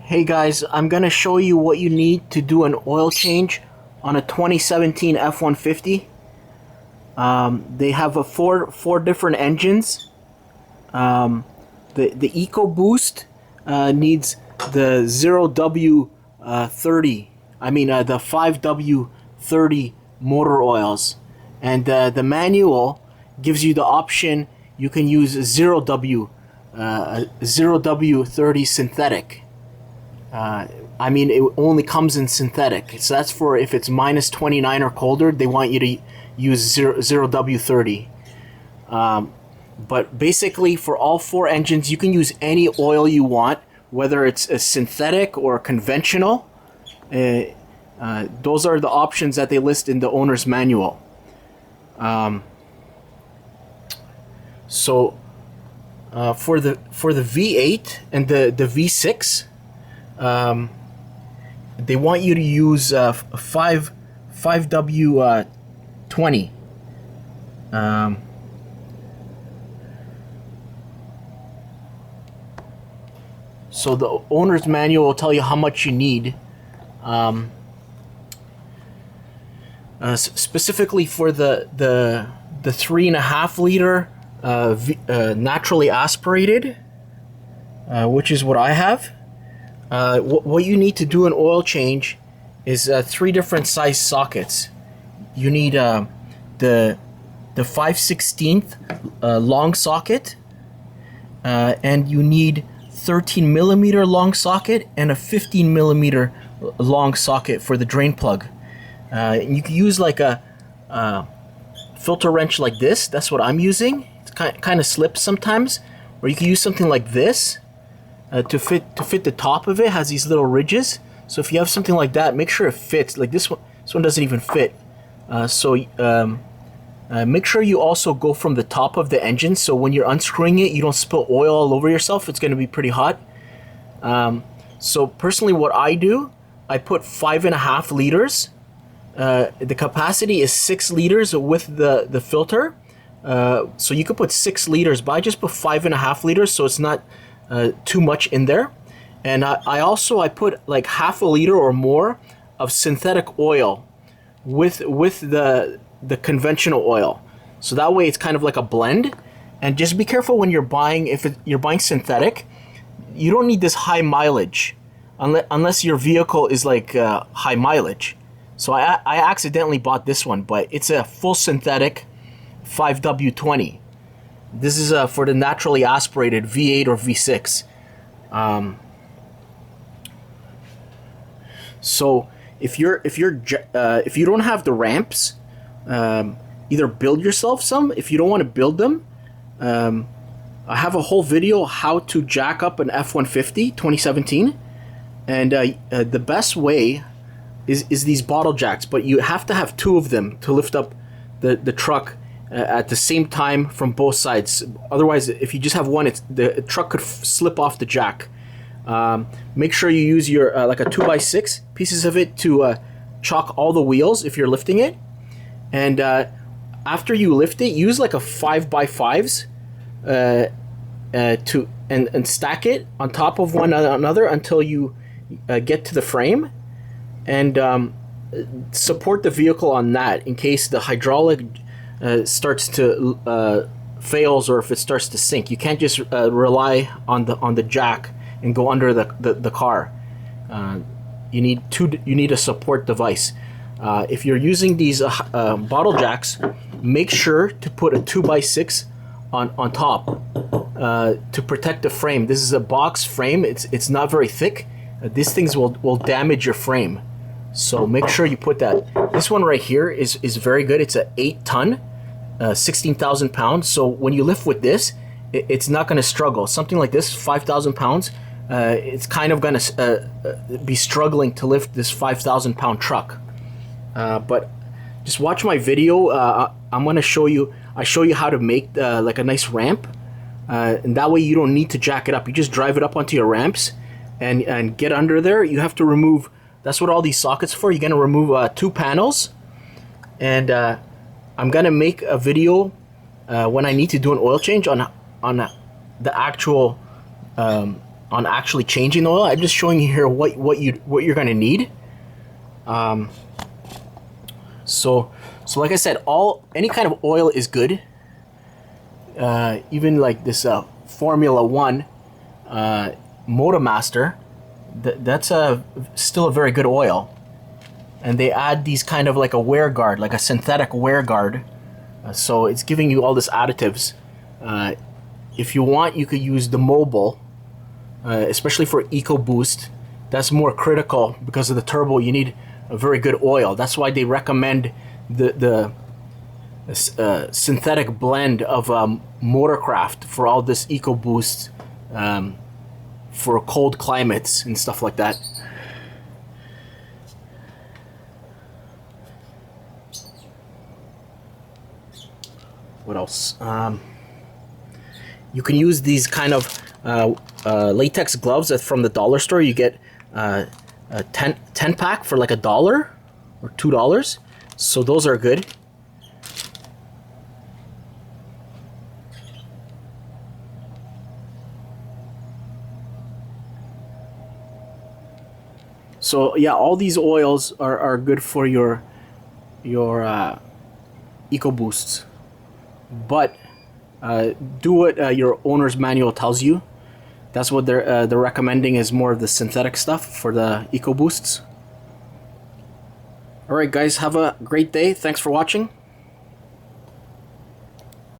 Hey guys, I'm gonna show you what you need to do an oil change on a 2017 F150. They have four different engines. The ecoboost needs the 0W30. The 5W30 motor oils, and the manual gives you the option. You can use 0W30 synthetic. It only comes in synthetic, so that's for if it's minus 29 or colder. They want you to use 0W30. But basically, for all four engines, you can use any oil you want, whether it's a synthetic or conventional. Those are the options that they list in the owner's manual. For the V8 and the V6, they want you to use 5W20. So the owner's manual will tell you how much you need. Specifically for the 3.5 liter naturally aspirated, which is what I have. What you need to do an oil change is 3 different size sockets. You need the 5/16 long socket, and you need 13 millimeter long socket and a 15 millimeter long socket for the drain plug. You can use like a filter wrench like this. That's what I'm using. It kind of slips sometimes. Or you can use something like this. To fit the top of it. Has these little ridges, so if you have something like that, make sure it fits. Like this one doesn't even fit. Make sure you also go from the top of the engine, so when you're unscrewing it, you don't spill oil all over yourself. It's going to be pretty hot. So personally, what I do, I put 5.5 liters. The capacity is 6 liters with the filter. So you could put 6 liters, but I just put 5.5 liters, so it's not too much in there. And I put like half a liter or more of synthetic oil with the conventional oil, so that way it's kind of like a blend. And just be careful when you're buying, you're buying synthetic, you don't need this high mileage unless your vehicle is like high mileage. So I accidentally bought this one, but it's a full synthetic 5W20. This is for the naturally aspirated V8 or V6. So if you don't have the ramps, either build yourself some. If you don't want to build them, I have a whole video how to jack up an F150 2017, and the best way is these bottle jacks, but you have to have 2 of them to lift up the truck at the same time from both sides. Otherwise, if you just have one, the truck could slip off the jack. Make sure you use your like a 2x6 pieces of it to chock all the wheels if you're lifting it. And after you lift it, use like a 5x5s and stack it on top of one another until you get to the frame, and support the vehicle on that in case the hydraulic starts to fails, or if it starts to sink. You can't just rely on the jack and go under the car. You need a support device. If you're using these bottle jacks, make sure to put a 2x6 on top to protect the frame. This is a box frame. It's not very thick. These things will damage your frame. So make sure you put that. This one right here is very good. It's a 8-ton, 16,000 pounds. So when you lift with this, it's not going to struggle. Something like this, 5,000 pounds, it's kind of going to be struggling to lift this 5,000 pound truck. But just watch my video. I'm going to show you. I show you how to make like a nice ramp, and that way you don't need to jack it up. You just drive it up onto your ramps and get under there. You have to remove. That's what all these sockets for. You're going to remove 2 panels, and I'm going to make a video when I need to do an oil change on the actual on actually changing the oil. I'm just showing you here what you're going to need. So like I said, any kind of oil is good. Even like this Formula One Motormaster, that's still a very good oil. And they add these kind of like a wear guard, like a synthetic wear guard. So it's giving you all this additives. If you want, you could use the mobile, especially for ecoboost. That's more critical because of the turbo. You need a very good oil. That's why they recommend the synthetic blend of motorcraft for all this ecoboost for cold climates and stuff like that. What else? You can use these kind of latex gloves from the dollar store. You get a 10 pack for like $1 or $2. So those are good. So yeah, all these oils are good for your EcoBoosts, but do what your owner's manual tells you. That's what they're recommending, is more of the synthetic stuff for the EcoBoosts. All right, guys, have a great day. Thanks for watching.